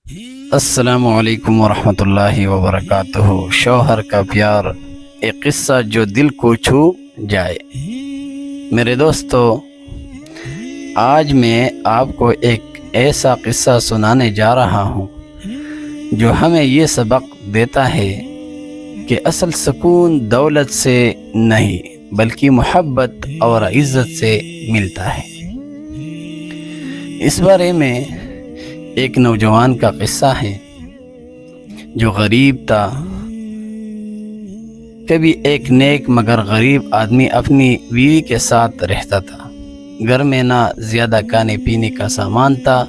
السلام علیکم ورحمۃ اللہ وبرکاتہ۔ شوہر کا پیار، ایک قصہ جو دل کو چھو جائے۔ میرے دوستو، آج میں آپ کو ایک ایسا قصہ سنانے جا رہا ہوں جو ہمیں یہ سبق دیتا ہے کہ اصل سکون دولت سے نہیں بلکہ محبت اور عزت سے ملتا ہے۔ اس بارے میں ایک نوجوان کا قصہ ہے جو غریب تھا۔ کبھی ایک نیک مگر غریب آدمی اپنی بیوی کے ساتھ رہتا تھا۔ گھر میں نہ زیادہ کھانے پینے کا سامان تھا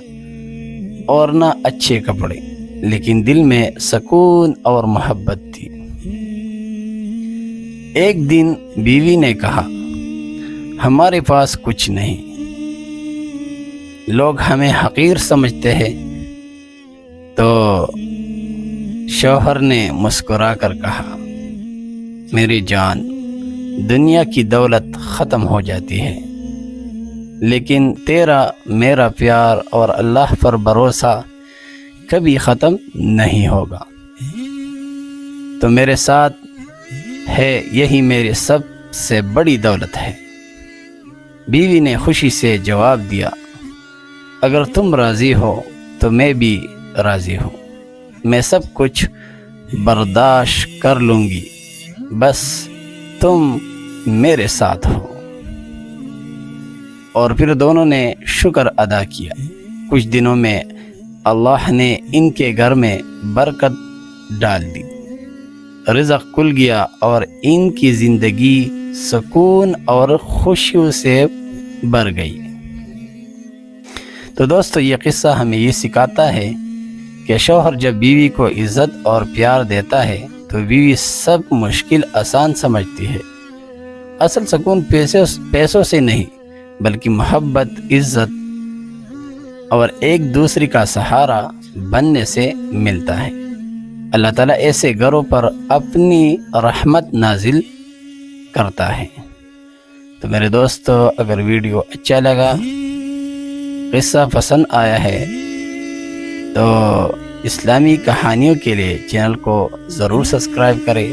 اور نہ اچھے کپڑے، لیکن دل میں سکون اور محبت تھی۔ ایک دن بیوی نے کہا، ہمارے پاس کچھ نہیں، لوگ ہمیں حقیر سمجھتے ہیں۔ تو شوہر نے مسکرا کر کہا، میری جان، دنیا کی دولت ختم ہو جاتی ہے، لیکن تیرا میرا پیار اور اللہ پر بھروسہ کبھی ختم نہیں ہوگا۔ تو میرے ساتھ ہے، یہی میری سب سے بڑی دولت ہے۔ بیوی نے خوشی سے جواب دیا، اگر تم راضی ہو تو میں بھی راضی ہوں، میں سب کچھ برداشت کر لوں گی، بس تم میرے ساتھ ہو۔ اور پھر دونوں نے شکر ادا کیا۔ کچھ دنوں میں اللہ نے ان کے گھر میں برکت ڈال دی، رزق کھل گیا اور ان کی زندگی سکون اور خوشیوں سے بھر گئی۔ تو دوستو، یہ قصہ ہمیں یہ سکھاتا ہے کہ شوہر جب بیوی کو عزت اور پیار دیتا ہے تو بیوی سب مشکل آسان سمجھتی ہے۔ اصل سکون پیسوں سے نہیں بلکہ محبت، عزت اور ایک دوسرے کا سہارا بننے سے ملتا ہے۔ اللہ تعالیٰ ایسے گھروں پر اپنی رحمت نازل کرتا ہے۔ تو میرے دوستو، اگر ویڈیو اچھا لگا، قصہ پسند آیا ہے تو اسلامی کہانیوں کے لیے چینل کو ضرور سبسکرائب کریں۔